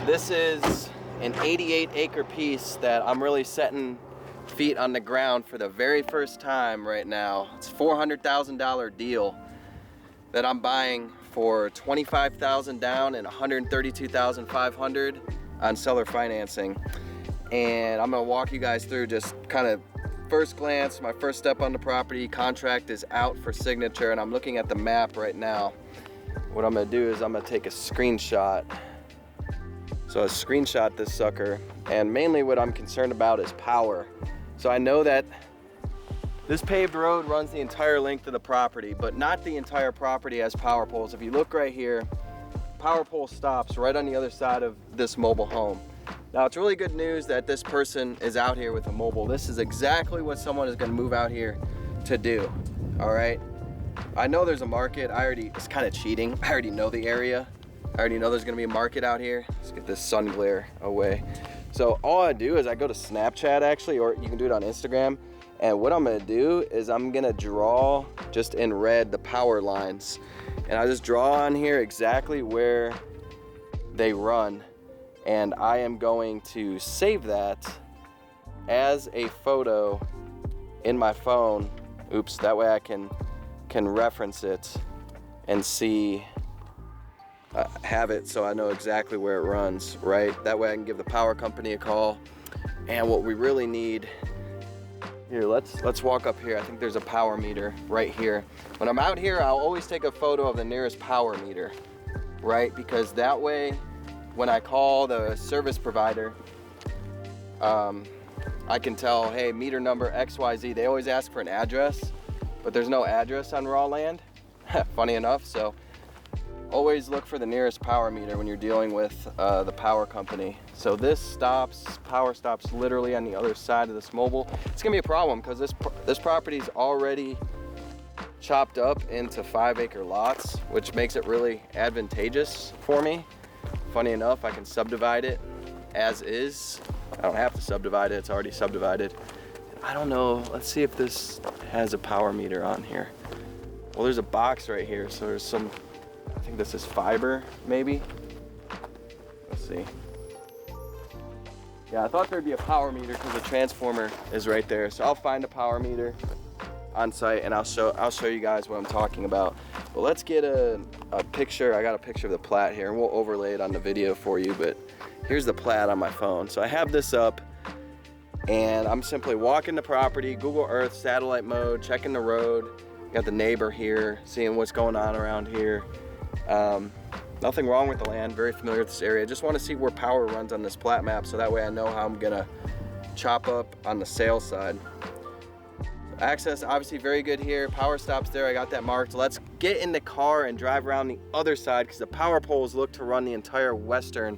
This is an 88-acre piece that I'm really setting feet on the ground for the very first time right now. It's a $400,000 deal that I'm buying for $25,000 down and $132,500 on seller financing. And I'm gonna walk you guys through just kind of first glance, my first step on the property. Contract is out for signature, and I'm looking at the map right now. What I'm gonna do is I'm gonna take a screenshot. So I screenshot this sucker, and mainly what I'm concerned about is power. So I know that this paved road runs the entire length of the property, but not the entire property has power poles. If you look right here, power pole stops right on the other side of this mobile home. Now it's really good news that this person is out here with a mobile. This is exactly what someone is gonna move out here to do, all right? I know there's a market. It's kind of cheating. I already know the area. I already know there's gonna be a market out here. Let's get this sun glare away. So all I do is I go to Snapchat actually, or you can do it on Instagram. And what I'm gonna do is I'm gonna draw just in red the power lines. And I just draw on here exactly where they run. And I am going to save that as a photo in my phone. Oops, that way I can reference it and see, have it so I know exactly where it runs, right? That way I can give the power company a call. And what we really need, here, let's walk up here. I think there's a power meter right here. When I'm out here, I'll always take a photo of the nearest power meter, right? Because that way, when I call the service provider, I can tell, hey, meter number XYZ. They always ask for an address, but there's no address on raw land, funny enough. So always look for the nearest power meter when you're dealing with the power company. So this power stops literally on the other side of this mobile. It's gonna be a problem because this property is already chopped up into 5-acre lots, which makes it really advantageous for me. Funny enough, I can subdivide it as is. I don't have to subdivide it, it's already subdivided. I don't know, let's see if this has a power meter on here. Well, there's a box right here, so there's some, I think this is fiber, maybe. Let's see. Yeah, I thought there'd be a power meter because the transformer is right there. So I'll find a power meter on site and I'll show you guys what I'm talking about. But let's get a picture. I got a picture of the plat here and we'll overlay it on the video for you, but here's the plat on my phone. So I have this up and I'm simply walking the property, Google Earth, satellite mode, checking the road. Got the neighbor here, seeing what's going on around here. Nothing wrong with the land, very familiar with this area. Just want to see where power runs on this plat map so that way I know how I'm gonna chop up on the sales side. Access obviously very good here. Power stops there, I got that marked. Let's get in the car and drive around the other side because the power poles look to run the entire western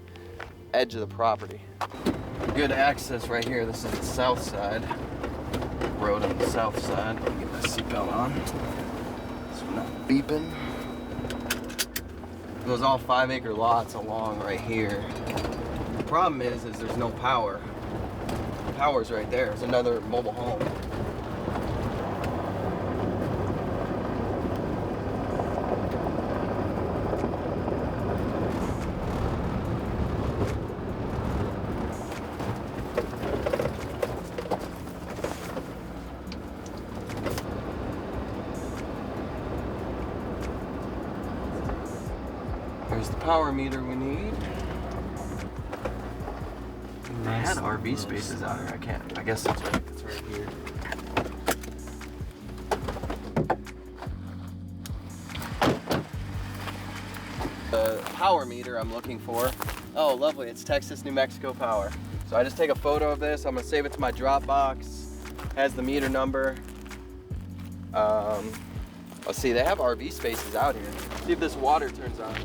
edge of the property. Good access right here. This is the south side. Road on the south side. Let me get my seatbelt on so I'm not beeping. It goes all 5-acre lots along right here. The problem is there's no power. The power's right there. There's another mobile home. Here's the power meter we need. They had RV spaces out here. I guess that's right. It's right here. The power meter I'm looking for. Oh, lovely. It's Texas, New Mexico Power. So I just take a photo of this. I'm gonna save it to my Dropbox. Has the meter number. Let's see. They have RV spaces out here. See if this water turns on.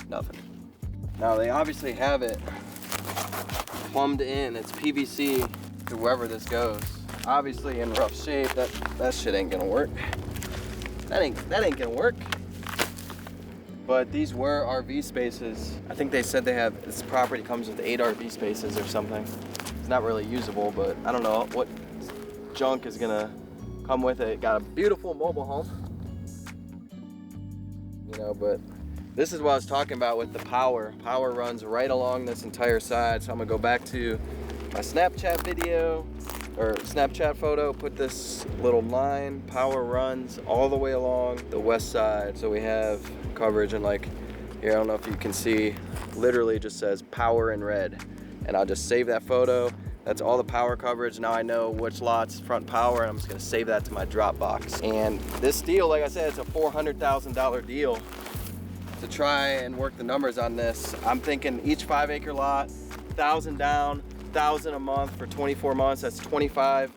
Nothing. Now they obviously have it plumbed in. It's PVC to wherever this goes. Obviously in rough shape. That shit ain't gonna work. That ain't gonna work. But these were RV spaces. I think they said this property comes with 8 RV spaces or something. It's not really usable, but I don't know what junk is gonna come with it. Got a beautiful mobile home, you know, but This is what I was talking about with the power. Power runs right along this entire side. So I'm gonna go back to my Snapchat video or Snapchat photo, put this little line, power runs all the way along the west side. So we have coverage, and like here, I don't know if you can see, literally just says power in red. And I'll just save that photo. That's all the power coverage. Now I know which lot's front power, and I'm just gonna save that to my Dropbox. And this deal, like I said, it's a $400,000 deal. To try and work the numbers on this, I'm thinking each 5 acre lot, 1,000 down, 1,000 a month for 24 months, that's 25.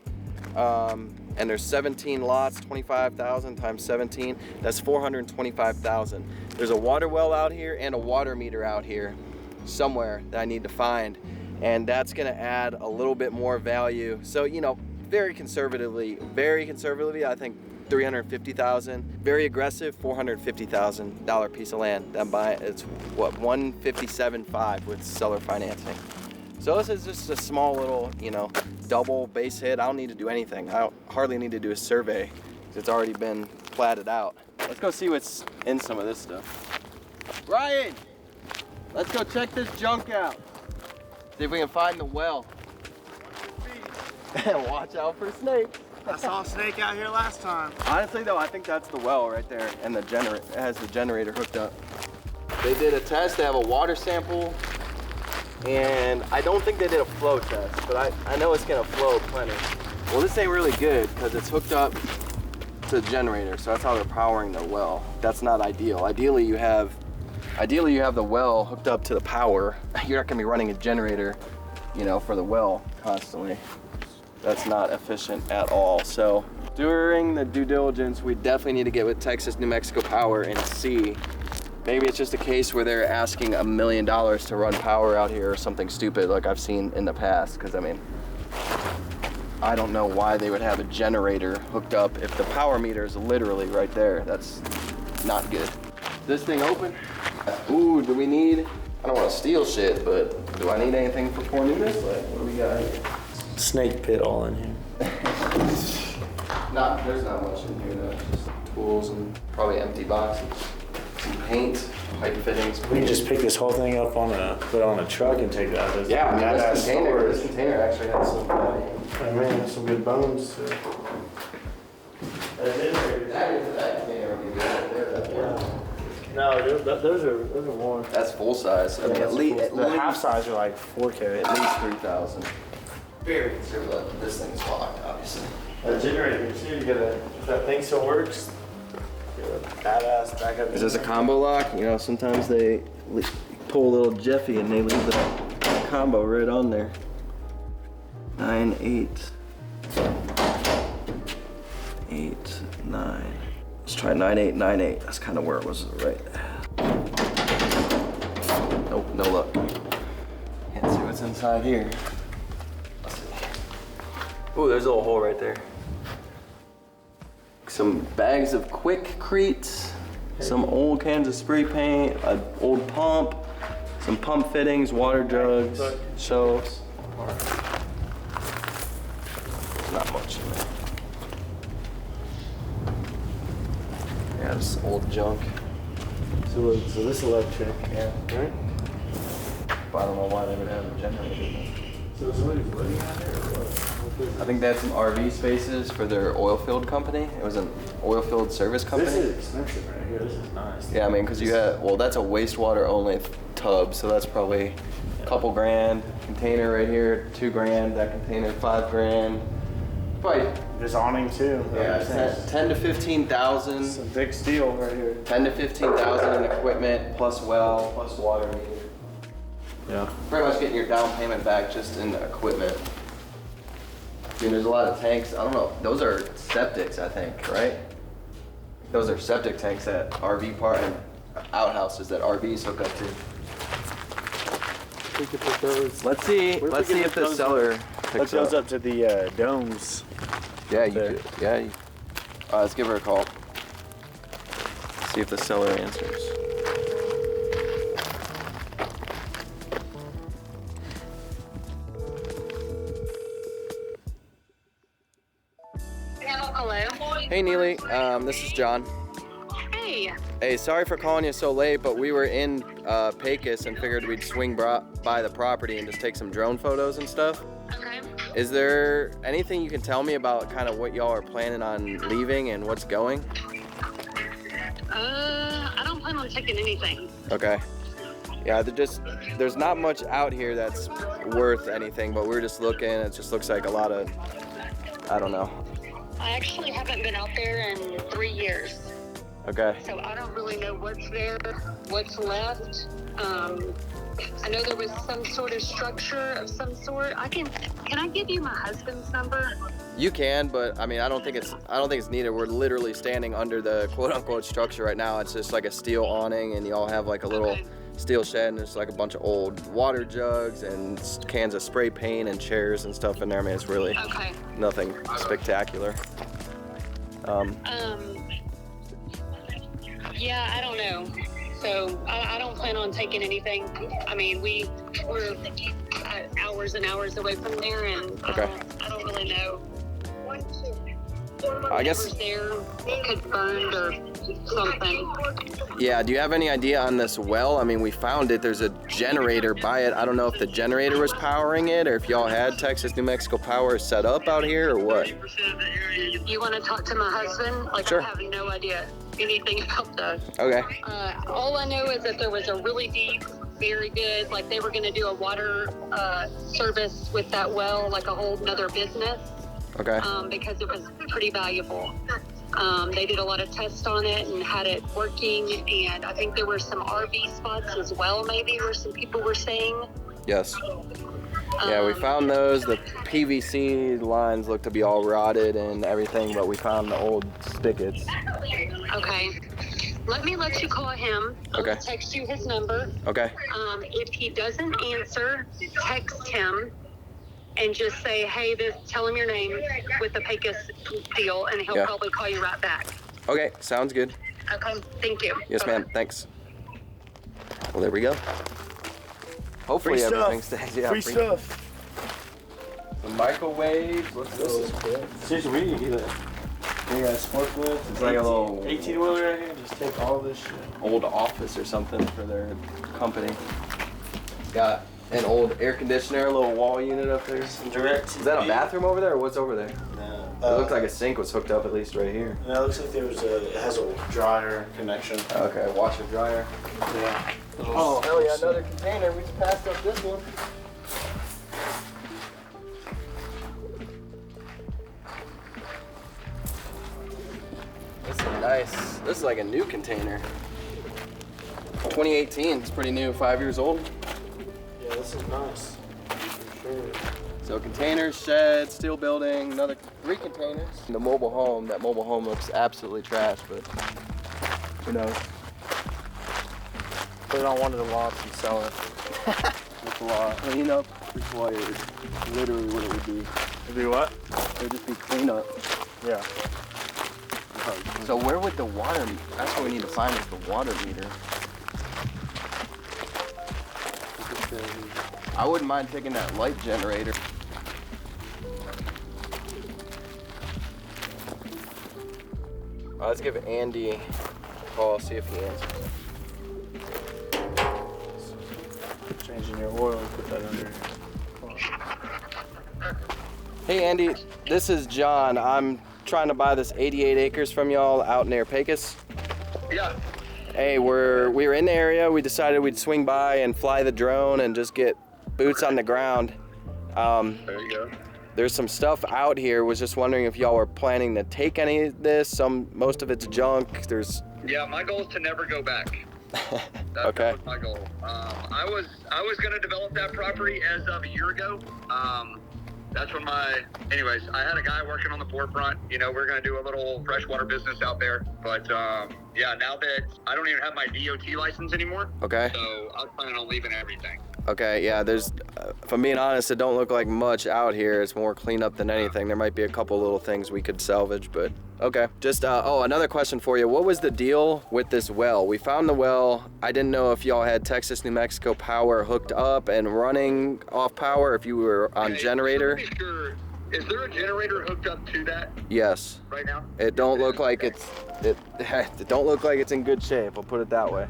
And there's 17 lots, 25,000 times 17, that's 425,000. There's a water well out here and a water meter out here somewhere that I need to find. And that's gonna add a little bit more value. So, you know, very conservatively, I think 350,000. Very aggressive, $450,000 piece of land that I'm buying. It's what, 157.5 with seller financing. So this is just a small little, you know, double base hit. I don't need to do anything. I don't hardly need to do a survey because it's already been platted out. Let's go see what's in some of this stuff. Ryan, let's go check this junk out. See if we can find the well. And watch out for snakes. I saw a snake out here last time. Honestly though, I think that's the well right there, and the generator, it has the generator hooked up. They did a test, they have a water sample, and I don't think they did a flow test, but I know it's gonna flow plenty. Well, this ain't really good because it's hooked up to the generator, so that's how they're powering the well. That's not ideal. Ideally you have the well hooked up to the power. You're not gonna be running a generator, you know, for the well constantly. That's not efficient at all. So during the due diligence, we definitely need to get with Texas New Mexico Power and see. Maybe it's just a case where they're asking $1 million to run power out here or something stupid like I've seen in the past. Because I mean, I don't know why they would have a generator hooked up if the power meter is literally right there. That's not good. This thing open? Ooh, do we need, I don't want to steal shit, but do I need anything for pouring this? Like, what do we got here? Snake pit all in here. There's not much in here though. Just tools and probably empty boxes. Some paint, pipe fittings. We can just pick this whole thing up on put it on a truck and take that. Yeah, I mean, this container actually has some I mean, some good bones too. That container would be good right there. No, those are more. That's full size. I mean, at least the half size are like 4K. At least 3,000. Very conservative. This thing's locked, obviously. That generator too. You gotta, if that thing still works, you got a badass backup. Is this a combo lock? You know, sometimes they pull a little Jeffy and they leave the combo right on there. 9, 8, 8, 9. Let's try 9, 8, 9, 8. That's kind of where it was, right? Nope, no luck. Can't see what's inside here. Let's see. Ooh, there's a little hole right there. Some bags of Quickcrete, some old cans of spray paint, an old pump, some pump fittings, water jugs, shelves. There's not much in there. Yeah, just old junk. So this electric, yeah, right? But I don't know why they would have a generator. So somebody's living out there or what? I think they had some RV spaces for their oil field company. It was an oil field service company. This is expensive right here. This is nice. Yeah, I mean, because you had, well, that's a wastewater only tub, so that's probably a couple grand. Container right here, $2 grand. That container, $5 grand. Probably. This awning too. Yeah, 10 to 15,000. Some big steel right here. 10 to 15,000 in equipment, plus well, plus water meter. Yeah. Pretty much getting your down payment back just in the equipment. I mean, there's a lot of tanks. I don't know. Those are septics, I think, right? Those are septic tanks that RV park and outhouses that RVs hook up to. We could put those. Let's see. Let's see if the seller picks those up to the domes. Yeah, you could. Yeah. Let's give her a call. See if the seller answers. Hello. Hey Neely, this is John. Hey. Hey, sorry for calling you so late, but we were in Pecos and figured we'd swing by the property and just take some drone photos and stuff. Okay. Is there anything you can tell me about kind of what y'all are planning on leaving and what's going? I don't plan on taking anything. Okay. Yeah, there's not much out here that's worth anything, but we're just looking. It just looks like a lot of, I don't know. I actually haven't been out there in 3 years. Okay. So I don't really know what's there, what's left. I know there was some sort of structure of some sort. Can I give you my husband's number? You can, but I mean, I don't think it's needed. We're literally standing under the quote-unquote structure right now. It's just like a steel awning, and y'all have like a little steel shed, and there's like a bunch of old water jugs and cans of spray paint and chairs and stuff in there. I mean, it's really nothing spectacular. Yeah, I don't know. So I don't plan on taking anything. I mean, we're hours and hours away from there, and I don't really know. I guess there could burn or something. Yeah, do you have any idea on this well? I mean, we found it. There's a generator by it. I don't know if the generator was powering it or if y'all had Texas, New Mexico power set up out here or what. You want to talk to my husband? Like, sure. I have no idea anything about that. Okay. All I know is that there was a really deep, very good, like they were going to do a water service with that well, like a whole nother business. Okay. Because it was pretty valuable. They did a lot of tests on it and had it working, and I think there were some RV spots as well, maybe, where some people were staying. Yes. Yeah, we found those. The PVC lines look to be all rotted and everything, but we found the old spigots. Okay. Let me let you call him. Okay. I'll text you his number. Okay. If he doesn't answer, text him and just say, hey, tell him your name with the Pecos deal, and he'll probably call you right back. Okay, sounds good. Okay, thank you. Yes, ma'am, thanks. Well, there we go. Hopefully everything stays. Yeah, free stuff. The microwave. What's this? Seriously, we need to get they got a forklift. It's like a little 18-wheeler right here. Just take all this shit. Old office or something for their company. Got an old air conditioner, a little wall unit up there. Some direct. Is that a bathroom over there, or what's over there? No. It looks like a sink was hooked up at least right here. No, it looks like it has a dryer connection. Okay, washer dryer. Yeah. Oh, hell yeah, another container. We just passed up this one. This is nice. This is like a new container. 2018, it's pretty new, 5 years old. Yeah, this is nice. For sure. So containers, shed, steel building, another 3 containers. And the mobile home, that mobile home looks absolutely trash, but who knows? Put it on one of the lots and sell it. This lot, clean up required. Literally what it would be. It'd be what? It would just be clean up. Yeah. So where would the water, that's what we need to find is the water meter. I wouldn't mind taking that light generator. Let's give Andy a call, see if he answers. Changing your oil and put that under. Hey Andy, this is John. I'm trying to buy this 88 acres from y'all out near Pecos. Yeah. Hey, we were in the area. We decided we'd swing by and fly the drone and just get boots on the ground. There you go. There's some stuff out here. Was just wondering if y'all were planning to take any of this. Most of it's junk. Yeah, my goal is to never go back. Okay. That was my goal. I was going to develop that property as of a year ago. That's when anyways, I had a guy working on the forefront. You know, we're going to do a little freshwater business out there. But yeah, now that I don't even have my DOT license anymore. Okay. So I was planning on leaving everything. Okay, yeah, there's, if I'm being honest, it don't look like much out here. It's more cleanup than anything. There might be a couple little things we could salvage, but okay. Just, another question for you. What was the deal with this well? We found the well. I didn't know if y'all had Texas, New Mexico power hooked up and running off power, if you were on generator. Is there a generator hooked up to that Yes. right now? It don't look like Okay. it don't look like it's in good shape. I'll put it that way.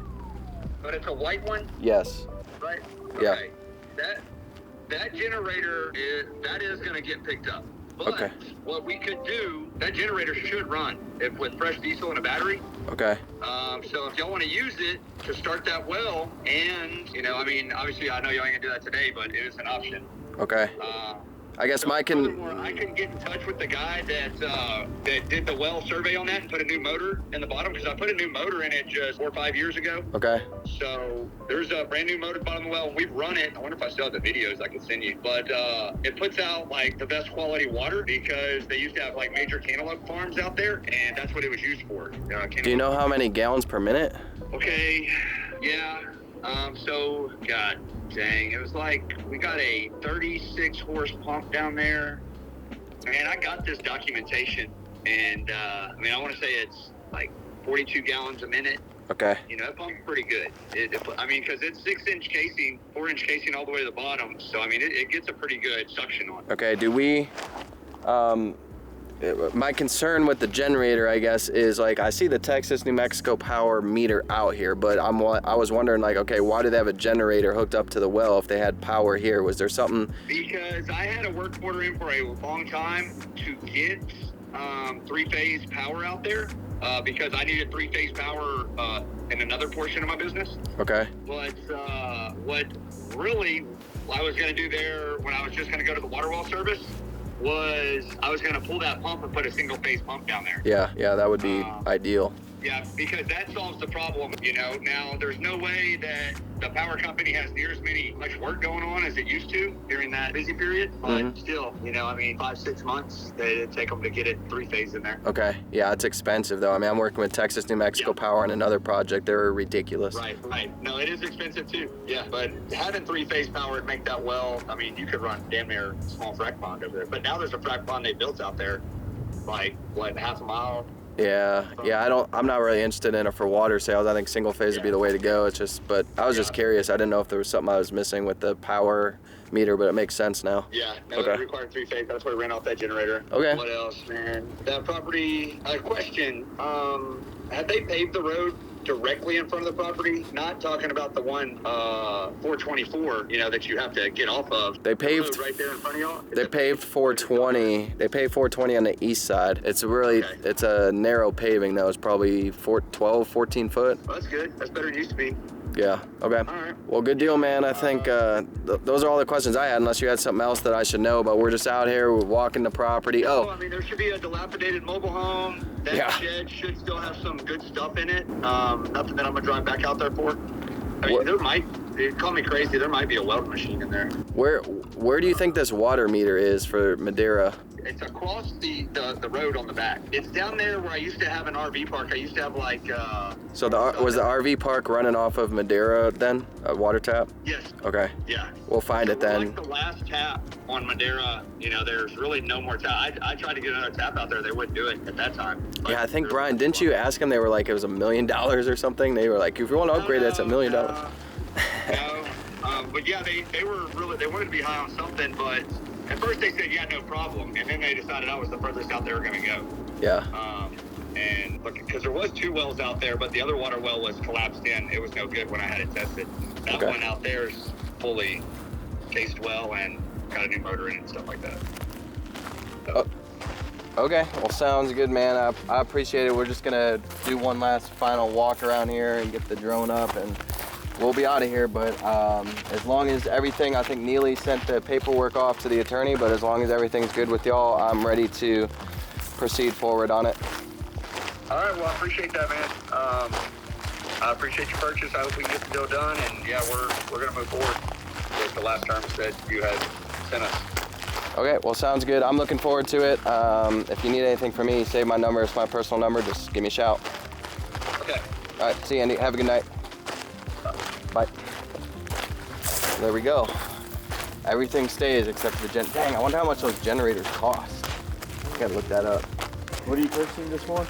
But it's a white one, Yes. right? Yeah. Okay. That generator is going to get picked up. But Okay. what we could do, that generator should run with fresh diesel and a battery. Okay. So if y'all want to use it to start that well, and I mean, obviously I know y'all ain't gonna do that today, but it is an option. Okay. I guess So mine can. furthermore, I can get in touch with the guy that did the well survey on that and put a new motor in the bottom, because I put a new motor in it just 4 or 5 years ago. Okay. So there's a brand new motor at the bottom of the well, and we've run it. I wonder if I still have the videos I could send you. But it puts out like the best quality water, because they used to have like major cantaloupe farms out there, and that's what it was used for. Do you know how many gallons per minute? Okay, yeah. So, God dang, it was like, we got a 36 horse pump down there. Man, I got this documentation, and I mean, I want to say it's like 42 gallons a minute. Okay. That pump's pretty good. I mean, because it's 6-inch casing, 4-inch casing all the way to the bottom. So, I mean, it gets a pretty good suction on it. Okay. Do we? My concern with the generator, I guess, is like I see the Texas New Mexico power meter out here, but I was wondering, like, okay, why do they have a generator hooked up to the well if they had power here? Was there something? Because I had a work order in for a long time to get 3-phase power out there, because I needed 3-phase power in another portion of my business. Okay. But what really I was going to do there, when I was just going to go to the water well service, was I was going to pull that pump and put a single-phase pump down there. Yeah, that would be ideal. Yeah, because that solves the problem. Now there's no way that the power company has near as much work going on as it used to during that busy period. But still, I mean, 5-6 months it'd take them to get it 3-phase in there. Okay. Yeah, it's expensive though. I mean, I'm working with Texas New Mexico Power on another project. They're ridiculous. Right. No, it is expensive too. Yeah, but having 3-phase power would make that well. I mean, you could run damn near a small frac pond over there. But now there's a frac pond they built out there, like half a mile. Yeah, I'm not really interested in it for water sales. I think single phase would be the way to go. It's just, but I was just curious. I didn't know if there was something I was missing with the power meter, but it makes sense now. Yeah, no, Okay. it required 3-phase. That's why we ran off that generator. Okay. What else, man? That property, question, have they paved the road directly in front of the property? Not talking about the one 424, that you have to get off of. They paved The road right there in front of y'all. They paved 420. They paved 420 on the east side. It's it's a narrow paving though. It's probably 14 foot. Well, that's good. That's better than it used to be. Yeah. Okay. All right. Well, good deal, man. I think those are all the questions I had, unless you had something else that I should know. But we're just out here, we're walking the property. I mean, there should be a dilapidated mobile home. That shed should still have some good stuff in it. Nothing that I'm gonna drive back out there for. I mean, there might. Call me crazy. There might be a weld machine in there. Where do you think this water meter is for Madeira? It's across the road on the back. It's down there where I used to have an RV park. I used to have like. So was the RV park running off of Madeira then? A water tap? Yes. Okay. Yeah. We'll find it then. Like the last tap on Madeira, there's really no more tap. I tried to get another tap out there. They wouldn't do it at that time. But yeah, I think Brian, didn't you ask them? They were like, it was $1 million or something. They were like, if you want to upgrade, that's $1 million. No. But yeah, they were really, they wanted to be high on something, but at first they said, yeah, no problem. And then they decided I was the furthest out they were going to go. Yeah. And because there was 2 wells out there, but the other water well was collapsed in. It was no good when I had it tested. That one out there is fully cased well and got a new motor in it and stuff like that. So. Okay, well, sounds good, man. I appreciate it. We're just gonna do one last final walk around here and get the drone up, and we'll be out of here. But as long as everything, I think Neely sent the paperwork off to the attorney, but as long as everything's good with y'all, I'm ready to proceed forward on it. All right, well, I appreciate that, man. I appreciate your purchase. I hope we can get the deal done, and yeah, we're gonna move forward with the last terms that you had sent us. Okay, well, sounds good. I'm looking forward to it. If you need anything from me, save my number. It's my personal number. Just give me a shout. Okay. All right, see you, Andy. Have a good night. Bye. There we go. Everything stays except for the dang, I wonder how much those generators cost. I gotta look that up. What are you purchasing this for?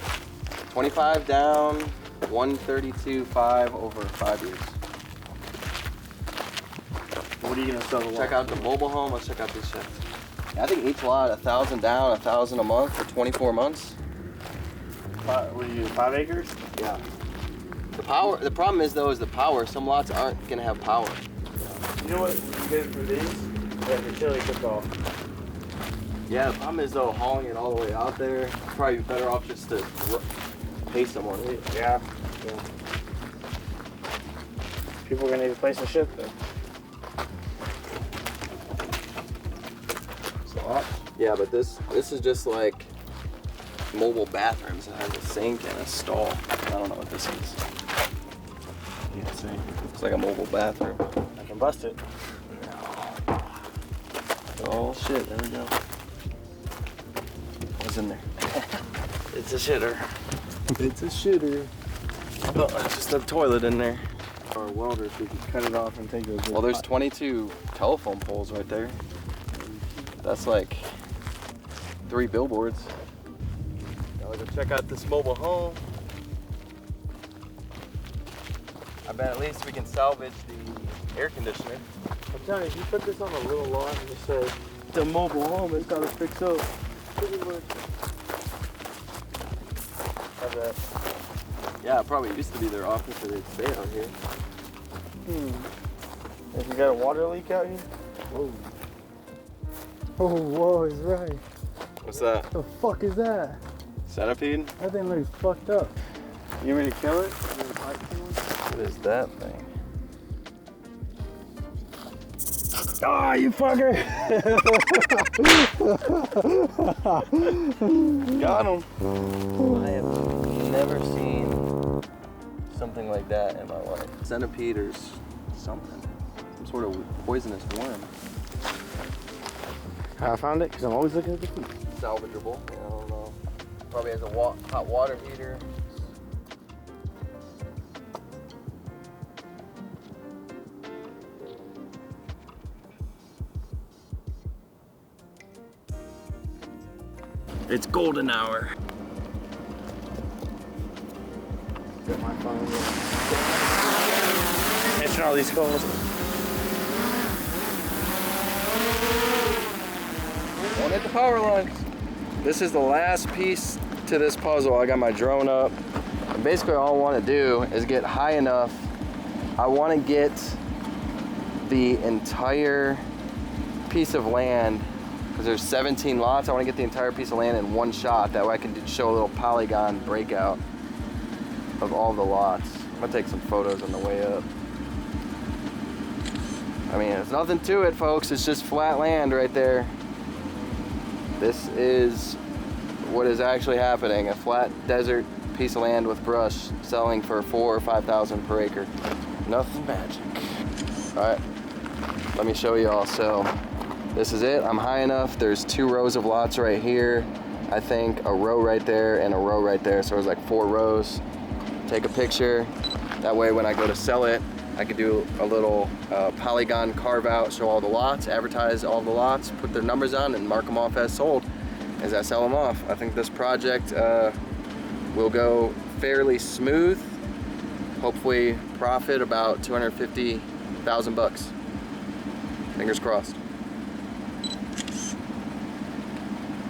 25 down, 132.5 over 5 years. What are you gonna sell the Check out the mobile home. Let's check out these sheds. I think each lot, 1,000 down, 1,000 a month for 24 months. What do you do, 5 acres? Yeah. The problem is though, is the power. Some lots aren't gonna have power. You know what would be good for these? Like a chili cook-off. Yeah, the problem is though, hauling it all the way out there, probably better off just to pay someone. Yeah. People are gonna need a place to ship though. So, Yeah, but this is just like mobile bathrooms. It has a sink and a stall. I don't know what this is. you can see. It's like a mobile bathroom. I can bust it. Oh shit, there we go. What's in there? It's a shitter. It's a shitter. Oh, it's just a toilet in there. Or a welder, so you can cut it off and take those. Well, there's 22 telephone poles right there. That's like 3 billboards. Now we're gonna check out this mobile home. I bet at least we can salvage the air conditioner. I'm telling you, if you put this on a little lot and just say, the mobile home, it's gotta fix up. Pretty much. Have that. Yeah, it probably used to be their office or they'd stay out here. If you got a water leak out here? Whoa. Oh, whoa, he's right. What's that? The fuck is that? Centipede? That thing looks fucked up. You ready to kill it? You ready to pipe kill it? What is that thing? Ah, you fucker! Got him. I have never seen something like that in my life. Centipede or something. Some sort of poisonous worm. I found it because I'm always looking at the food. Salvageable. I don't know. Probably has a hot water heater. It's golden hour. Get my phone. Answering all these calls. Don't hit the power lines. This is the last piece to this puzzle. I got my drone up. And basically all I want to do is get high enough. I want to get the entire piece of land, because there's 17 lots. I want to get the entire piece of land in one shot. That way I can show a little polygon breakout of all the lots. I'm gonna take some photos on the way up. I mean, there's nothing to it, folks. It's just flat land right there. This is what is actually happening. A flat desert piece of land with brush selling for 4,000 or 5,000 per acre. Nothing magic. All right, let me show y'all. So this is it. I'm high enough. There's 2 rows of lots right here. I think a row right there and a row right there. So there's like 4 rows. Take a picture. That way when I go to sell it, I could do a little polygon carve out, show all the lots, advertise all the lots, put their numbers on and mark them off as sold as I sell them off. I think this project will go fairly smooth. Hopefully profit about 250,000 bucks. Fingers crossed.